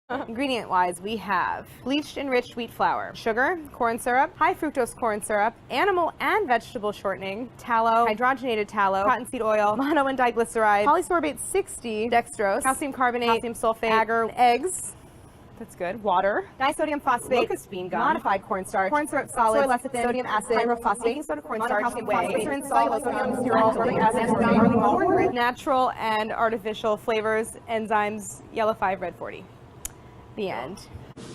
Ingredient-wise, we have bleached enriched wheat flour, sugar, corn syrup, high fructose corn syrup, animal and vegetable shortening, tallow, hydrogenated tallow, cottonseed oil, mono and diglycerides, polysorbate 60, dextrose, calcium carbonate, calcium sulfate, agar, eggs. That's good. Water, disodium phosphate, locust bean gum, modified cornstarch, corn syrup solids, soy lecithin, sodium acid, pyrophosphate, baking soda cornstarch, calcium whey, glycerin, salt, sodium, sterol, sodium acid, natural and artificial flavors, enzymes, yellow 5, red 40. The end.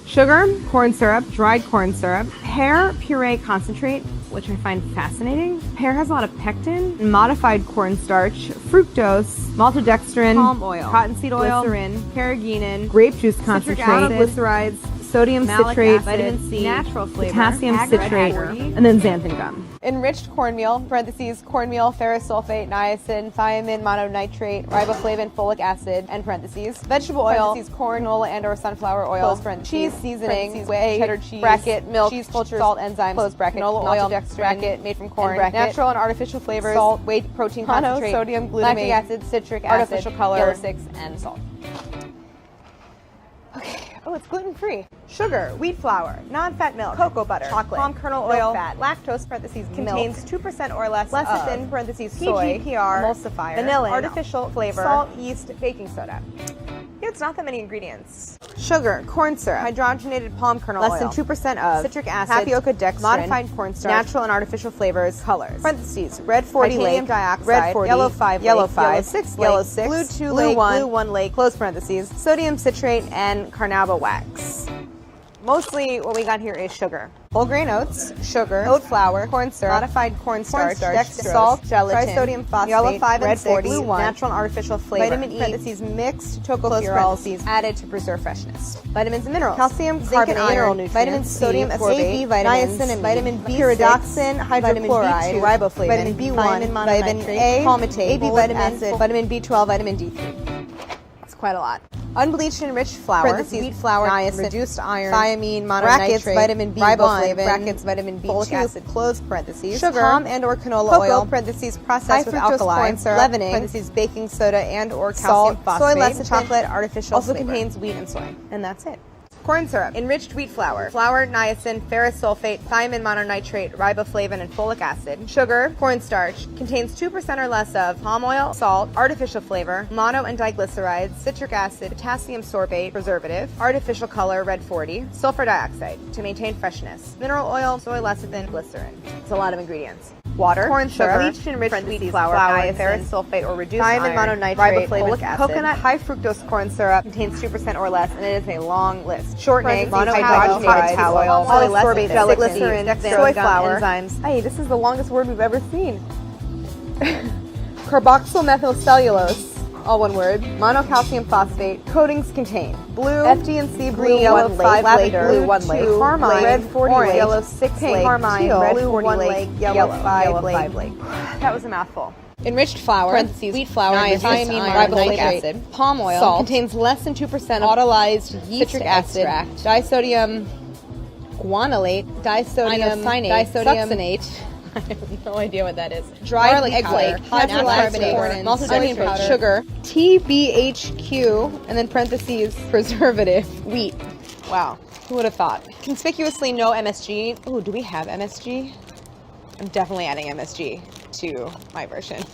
Sugar, corn syrup, dried corn syrup, pear puree concentrate, which I find fascinating. Pear has a lot of pectin, modified cornstarch, fructose, maltodextrin, palm oil, cottonseed oil, glycerin, carrageenan, grape juice concentrate, monoglycerides, sodium citrate, vitamin C, natural flavor, potassium citrate, and then xanthan gum. Enriched cornmeal, parentheses, cornmeal, ferrous sulfate, niacin, thiamine, mononitrate, riboflavin, folic acid, end parentheses, vegetable oil, parentheses, corn, canola, and or sunflower oil, close parentheses, cheese seasoning, whey, cheddar cheese, bracket, milk, cheese culture, salt, enzymes, close bracket, canola oil, bracket, made from corn, bracket, natural and artificial flavors, salt, whey, protein concentrate, sodium, glutamate, lactic acid, citric acid, artificial color, yellow 6, and salt. Okay. Oh, it's gluten-free. Sugar, wheat flour, non-fat milk, cocoa butter, chocolate, palm kernel oil, fat, lactose, parentheses, contains 2% or less lecithin, parentheses, soy, PGPR, emulsifier, vanillin, artificial flavor, salt, yeast, baking soda. Yeah, it's not that many ingredients. Sugar, corn syrup, hydrogenated palm kernel oil, less than 2% of, citric acid, tapioca dextrin, modified cornstarch, natural and artificial flavors, colors, parentheses, red 40 lake, dioxide, red 40, yellow 5, yellow 5, yellow 6, blue 2 lake, blue 1 lake, close parentheses, sodium citrate, and carnauba wax. Mostly what we got here is sugar. Whole grain oats, sugar, oat flour, corn syrup, modified cornstarch, dextrose, salt, gelatin, trisodium phosphate, yellow 5 and 6, red 40, blue 1, natural and artificial flavor, vitamin E, parentheses, mixed tocopherols, added to preserve freshness. Vitamins and minerals, calcium, zinc and iron, vitamin C, sodium, ascorbate, niacin and vitamin B, pyridoxine, hydrochloride, riboflavin, vitamin B1, vitamin A, palmitate, AB vitamin, vitamin B12, vitamin D3. That's quite a lot. Unbleached enriched flour, parentheses, wheat flour, niacin, reduced iron, thiamine, mononitrate, rivoflavin, B1, brackets, vitamin B2, folic acid, close parentheses, sugar, palm and or canola oil, parentheses, processed with alkali, leavening, parentheses, baking soda and or calcium phosphate, soy lecithin, chocolate, artificial also flavor. Contains wheat and soy. And that's it. Corn syrup, enriched wheat flour, niacin, ferrous sulfate, thiamine mononitrate, riboflavin, and folic acid, sugar, cornstarch, contains 2% or less of palm oil, salt, artificial flavor, mono and diglycerides, citric acid, potassium sorbate, preservative, artificial color, red 40, sulfur dioxide, to maintain freshness, mineral oil, soy lecithin, glycerin. It's a lot of ingredients. Water, corn syrup, bleached enriched wheat flour, niacin, ferrous sulfate or reduced thiamine mononitrate, riboflavin, folic acid, coconut, high fructose corn syrup, contains 2% or less, and it is a long list. Shortening, monohydrogenated oil, polysorbate, glycerin, soy flour, enzymes. Hey, this is the longest word we've ever seen. Carboxylmethylcellulose, all one word, monocalcium phosphate, coatings contain blue, FD&C, blue, yellow 5, lavender, blue 1 lake, carmine, red 40 orange, yellow 6 lake, carmine, red 40 lake, yellow 5 lake. That was a mouthful. Enriched flour, parentheses, wheat flour, thiamine, riboflavin acid, palm oil, salt, contains less than 2% of autolyzed yeast citric acid, disodium guanylate, disodium succinate. I have no idea what that is. Dried egg flake, natural carbonate, maltodextrin powder, sugar, TBHQ, and then parentheses, preservative, wheat. Wow, who would have thought? Conspicuously no MSG. Oh, do we have MSG? I'm definitely adding MSG to my version.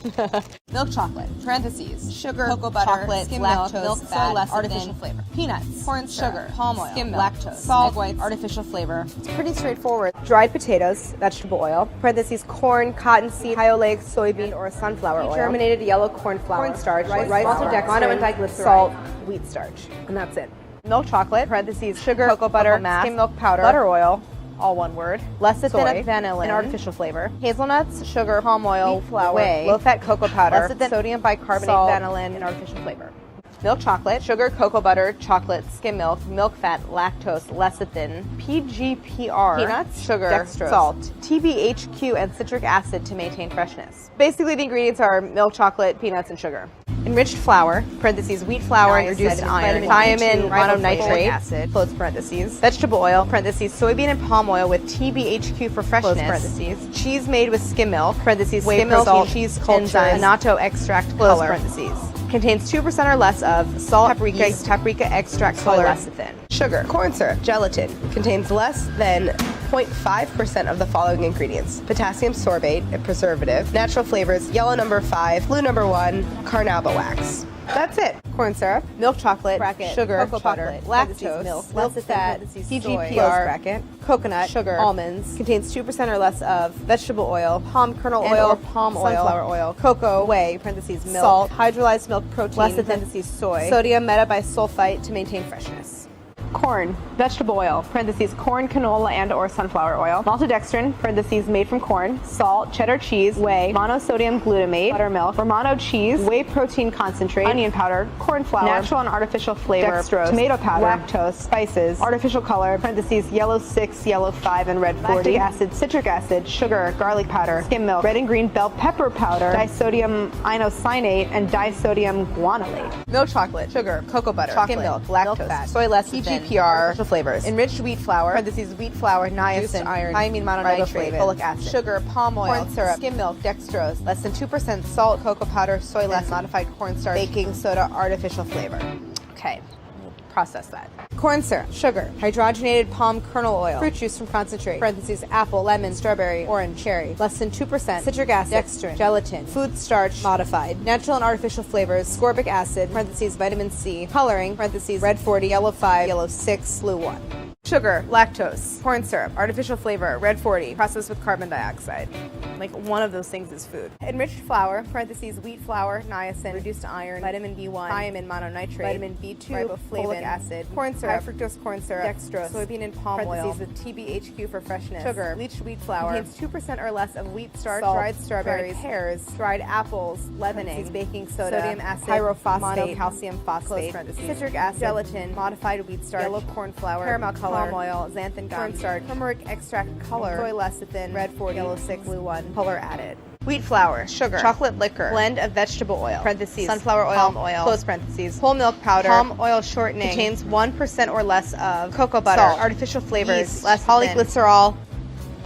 Milk chocolate, parentheses, sugar, cocoa butter, chocolate, skim lactose, milk fat, artificial flavor. Peanuts, corn sugar, palm oil, skim milk, lactose, salt, egg whites, artificial flavor. It's pretty straightforward. Dried potatoes, vegetable oil, parentheses, corn, cottonseed, Ohio Lake, soybean, or sunflower oil. Germinated yellow corn flour, cornstarch, rice, maltodextrin, mono and diglyceride, salt, wheat starch. And that's it. Milk chocolate, parentheses, sugar, cocoa butter, skim milk powder, butter oil, all one word, lecithin, vanillin, and artificial flavor, hazelnuts, sugar, palm oil, wheat flour, whey, low-fat cocoa powder, sodium bicarbonate, salt, vanillin, and artificial flavor. Milk chocolate, sugar, cocoa butter, chocolate, skim milk, milk fat, lactose, lecithin, PGPR, peanuts, sugar, dextrose, salt, TBHQ, and citric acid to maintain freshness. Basically, the ingredients are milk chocolate, peanuts, and sugar. Enriched flour, parentheses, wheat flour, and reduced iron, thiamine, mononitrate, acid, close parentheses, vegetable oil, parentheses, soybean and palm oil with TBHQ for freshness, close parentheses, cheese made with skim milk, parentheses, skim milk, salt, cheese culture, annatto extract, close parentheses. Contains 2% or less of salt, paprika, yeast, paprika extract, soy lecithin. Sugar, corn syrup, gelatin. Contains less than 0.5% of the following ingredients: potassium sorbate, a preservative, natural flavors, yellow number 5, blue number 1, carnauba wax. That's it. Corn syrup, milk chocolate, bracket, sugar, cocoa butter, lactose, milk fat, TGPR, coconut, sugar, almonds. Contains 2% or less of vegetable oil, palm kernel oil, palm oil, sunflower oil, cocoa, whey, parentheses, milk, salt, hydrolyzed milk protein, parentheses, soy, sodium metabisulfite to maintain freshness. Corn, vegetable oil, parentheses, corn, canola, and/or sunflower oil, maltodextrin, parentheses, made from corn, salt, cheddar cheese, whey, monosodium glutamate, buttermilk, Romano cheese, whey protein concentrate, onion powder, corn flour, natural and artificial flavor, dextrose, tomato powder, lactose, spices, artificial color, parentheses, yellow 6, yellow 5, and red 40, lactic acid, citric acid, sugar, garlic powder, skim milk, red and green bell pepper powder, disodium inosonate, and disodium guanylate. Milk chocolate, sugar, cocoa butter, chocolate, skim milk, lactose, fat, soy lecithin, TGPR, flavors, enriched wheat flour, parentheses, wheat flour, niacin, iron, thiamine mononitrate, folic acid, sugar, palm oil, corn syrup, skim milk, dextrose, less than 2% salt, cocoa powder, soy lecithin, modified cornstarch, baking soda, artificial flavor. Okay, we'll process that. Corn syrup, sugar, hydrogenated palm kernel oil, fruit juice from concentrate, parentheses, apple, lemon, strawberry, orange, cherry, less than 2%, citric acid, dextrin, gelatin, food starch, modified, natural and artificial flavors, ascorbic acid, parentheses, vitamin C, coloring, parentheses, red 40, yellow 5, yellow 6, blue 1. Sugar, lactose, corn syrup, artificial flavor, red 40, processed with carbon dioxide. Like, one of those things is food. Enriched flour, parentheses, wheat flour, niacin, reduced to iron, vitamin B1, thiamine mononitrate, vitamin B2, riboflavin, acid, corn syrup, high fructose corn syrup, dextrose, soybean and palm oil, with TBHQ for freshness, sugar, bleached wheat flour, contains 2% or less of wheat starch, salt, dried strawberries, dried pears, dried apples, leavening, baking soda, sodium acid, pyrophosphate, calcium phosphate, citric acid, gelatin, modified wheat starch, yellow corn flour, caramel color, palm oil, xanthan gum, cornstarch, turmeric extract color, soy lecithin, red 40, yellow 6, blue 1, color added. Wheat flour, sugar, chocolate liquor, blend of vegetable oil, parentheses, sunflower oil, palm oil, close parentheses, whole milk powder, palm oil shortening, contains 1% or less of cocoa butter, salt, artificial flavors, yeast, less polyglycerol,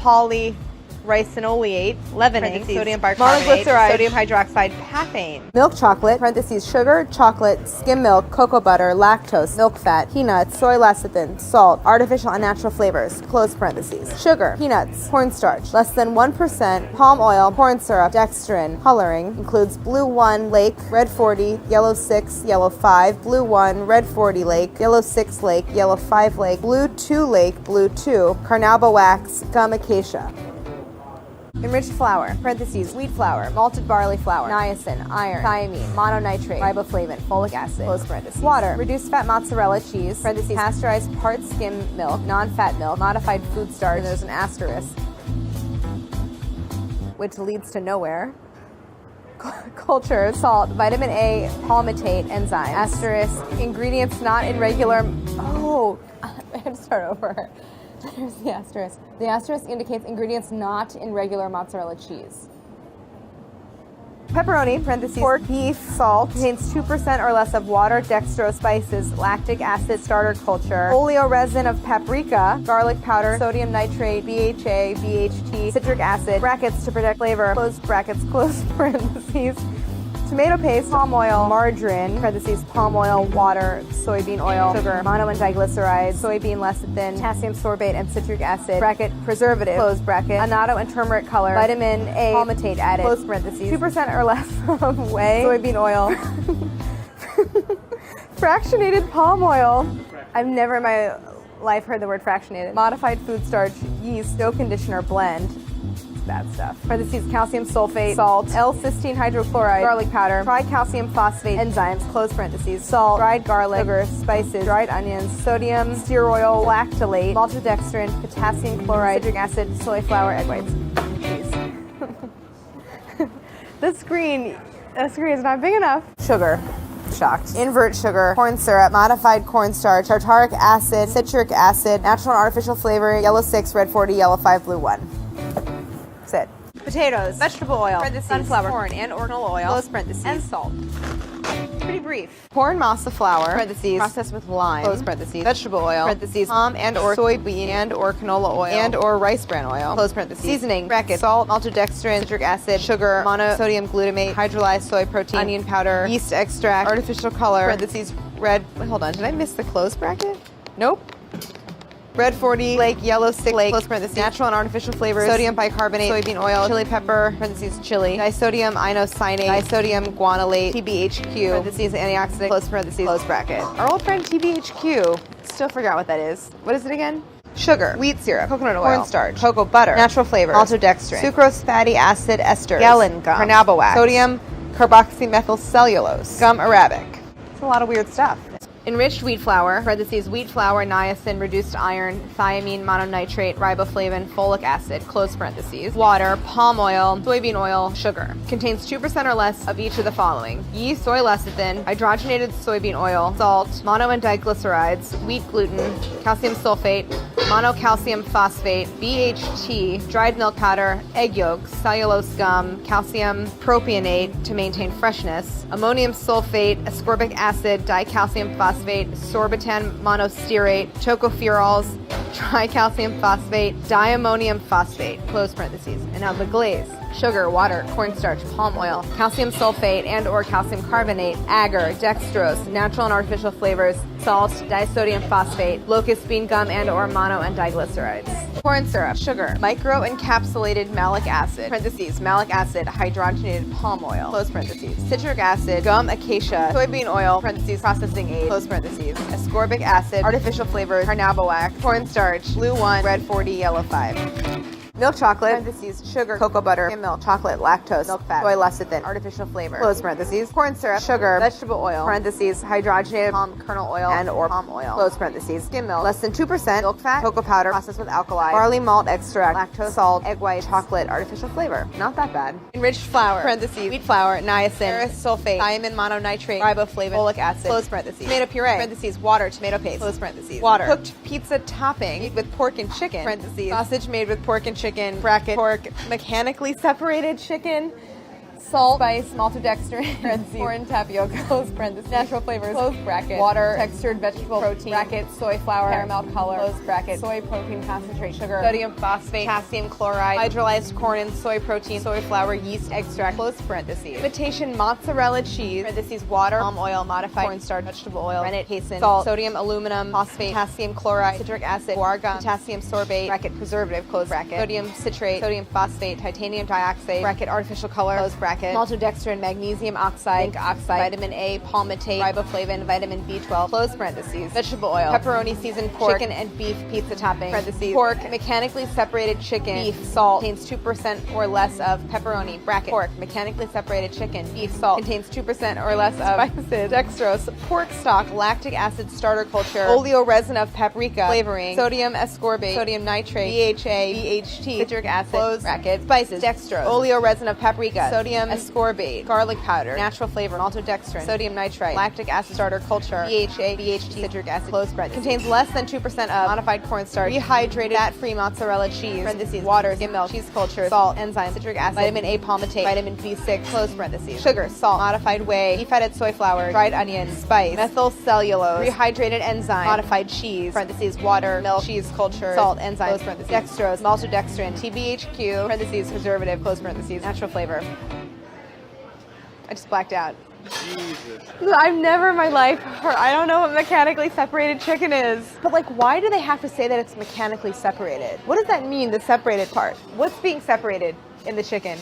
polyricinoleate, leavening, sodium bicarbonate, sodium hydroxide, pathane. Milk chocolate, parentheses, sugar, chocolate, skim milk, cocoa butter, lactose, milk fat, peanuts, soy lecithin, salt, artificial and natural flavors, close parentheses. Sugar, peanuts, cornstarch, less than 1%, palm oil, corn syrup, dextrin, coloring, includes blue 1, lake, red 40, yellow 6, yellow 5, blue 1, red 40 lake, yellow 6 lake, yellow 5 lake, blue 2 lake, blue 2, carnauba wax, gum acacia. Enriched flour, parentheses, wheat flour, malted barley flour, niacin, iron, thiamine, mononitrate, riboflavin, folic acid, close parentheses. Water, reduced fat mozzarella cheese, parentheses, pasteurized part skim milk, non-fat milk, modified food starch, and there's an asterisk, which leads to nowhere. Culture, salt, vitamin A, palmitate, enzyme, asterisk, ingredients not in regular, I had to start over. There's the asterisk. The asterisk indicates ingredients not in regular mozzarella cheese. Pepperoni, parentheses, pork, beef, salt, contains 2% or less of water, dextrose, spices, lactic acid, starter culture, oleoresin of paprika, garlic powder, sodium nitrate, BHA, BHT, citric acid, brackets to protect flavor, close brackets, close parentheses, tomato paste, palm oil, margarine, parentheses, palm oil, water, soybean oil, sugar, mono and diglycerides, soybean lecithin, potassium sorbate, and citric acid, bracket, preservative, close bracket, annatto and turmeric color, vitamin A, palmitate added, close parentheses, 2% or less of whey, soybean oil, fractionated palm oil. I've never in my life heard the word fractionated. Modified food starch, yeast, dough conditioner blend. Bad stuff. Parentheses, calcium sulfate, salt, L-cysteine hydrochloride, garlic powder, tricalcium phosphate, enzymes, close parentheses, salt, dried garlic, sugar, spices, dried onions, sodium, stearoyl, lactolate, maltodextrin, potassium chloride, citric acid, soy flour, egg whites. The screen is not big enough. Sugar. Shocked. Invert sugar, corn syrup, modified cornstarch, tartaric acid, citric acid, natural and artificial flavor, yellow 6, red 40, yellow 5, blue 1. It. potatoes, vegetable oil, parentheses, sunflower, corn and or canola oil, close parentheses, and salt. Pretty brief. Corn masa flour, parentheses, processed with lime, close parentheses, vegetable oil, parentheses, palm and or soybean and or canola oil and or rice bran oil, close parentheses, seasoning, bracket, salt, maltodextrin, citric acid, sugar, monosodium glutamate, hydrolyzed soy protein, onion powder, yeast extract, artificial color, parentheses, red, wait, hold on, did I miss the close bracket? Nope. Red 40, flake, yellow stick, flake, close parentheses, natural and artificial flavors, sodium bicarbonate, soybean oil, chili pepper, parentheses, chili, disodium inoscienate, disodium guanylate, TBHQ, parentheses, antioxidant, close parentheses, close bracket. Our old friend TBHQ, still forgot what that is. What is it again? Sugar, wheat syrup, coconut oil, cornstarch, cocoa butter, natural flavor, maltodextrin, sucrose, fatty acid esters, gallon gum, carnauba wax, sodium carboxymethylcellulose, gum arabic. It's a lot of weird stuff. Enriched wheat flour, parentheses, wheat flour, niacin, reduced iron, thiamine, mononitrate, riboflavin, folic acid, close parentheses, water, palm oil, soybean oil, sugar. Contains 2% or less of each of the following: yeast, soy lecithin, hydrogenated soybean oil, salt, mono and diglycerides, wheat gluten, calcium sulfate, monocalcium phosphate, BHT, dried milk powder, egg yolks, cellulose gum, calcium propionate to maintain freshness, ammonium sulfate, ascorbic acid, dicalcium phosphate, sorbitan monostearate, tocopherols, tricalcium phosphate, diammonium phosphate, close parentheses. And now the glaze: sugar, water, cornstarch, palm oil, calcium sulfate and or calcium carbonate, agar, dextrose, natural and artificial flavors, salt, disodium phosphate, locust bean gum and or mono and diglycerides. Corn syrup, sugar, microencapsulated malic acid, parentheses, malic acid, hydrogenated palm oil, close parentheses, citric acid, gum acacia, soybean oil, parentheses, processing aid, close parentheses, ascorbic acid, artificial flavors, carnauba wax, cornstarch, blue 1, red 40, yellow 5. Milk chocolate, parentheses, sugar, cocoa butter, skim milk, chocolate, lactose, milk fat, soy lecithin, artificial flavor, close parentheses, corn syrup, sugar, vegetable oil, parentheses, hydrogenated palm kernel oil and or palm oil, close parentheses, skim milk, less than 2%, milk fat, cocoa powder, processed with alkali, barley malt extract, lactose, salt, egg white, chocolate, artificial flavor. Not that bad. Enriched flour, parentheses, wheat flour, niacin, ferrous sulfate, thiamine mononitrate, riboflavin, folic acid, close parentheses, tomato puree, parentheses, water, tomato paste, close parentheses, water, cooked pizza topping with pork and chicken, parentheses, sausage made with pork and chicken, bracket, pork, mechanically separated chicken, salt, spice, maltodextrin, parentheses, corn tapioca, close parentheses, natural flavors, close bracket, water, textured vegetable protein, bracket, soy flour, caramel color, close bracket, soy protein concentrate, sugar, sodium phosphate, potassium chloride, hydrolyzed corn and soy protein, soy flour, yeast extract, close parentheses, imitation mozzarella cheese, parentheses, water, palm oil, modified cornstarch, vegetable oil, rennet, casein, salt, sodium aluminum phosphate, potassium chloride, citric acid, guar gum, potassium sorbate, bracket, preservative, close bracket, sodium citrate, sodium phosphate, titanium dioxide, bracket, artificial color, close bracket, maltodextrin, magnesium oxide, zinc oxide, vitamin A, palmitate, riboflavin, vitamin B12, close parentheses, vegetable oil, pepperoni seasoned pork, chicken and beef pizza topping, parentheses, pork, mechanically separated chicken, beef, salt, contains 2% or less of pepperoni, bracket, pork, mechanically separated chicken, beef, salt, contains 2% or less of spices, dextrose, pork stock, lactic acid starter culture, oleoresin of paprika, flavoring, sodium ascorbate, sodium nitrate, BHA, BHT, citric acid, close bracket, spices, dextrose, oleoresin of paprika, sodium ascorbate, garlic powder, natural flavor, maltodextrin, sodium nitrite, lactic acid starter culture, BHA, BHT, citric acid, close parentheses. Contains less than 2% of modified cornstarch, rehydrated fat-free mozzarella cheese, parentheses, water, skim milk, cheese culture, salt, enzyme, citric acid, vitamin A palmitate, vitamin B6, close parentheses, sugar, salt, modified whey, defatted soy flour, dried onion, spice, methyl cellulose, rehydrated enzyme, modified cheese, parentheses, water, milk, cheese culture, salt, enzyme, close parentheses, dextrose, maltodextrin, TBHQ, parentheses, preservative, close parentheses, natural flavor. I just blacked out. Jesus. I've never in my life heard, I don't know what mechanically separated chicken is. But like, why do they have to say that it's mechanically separated? What does that mean, the separated part? What's being separated in the chicken?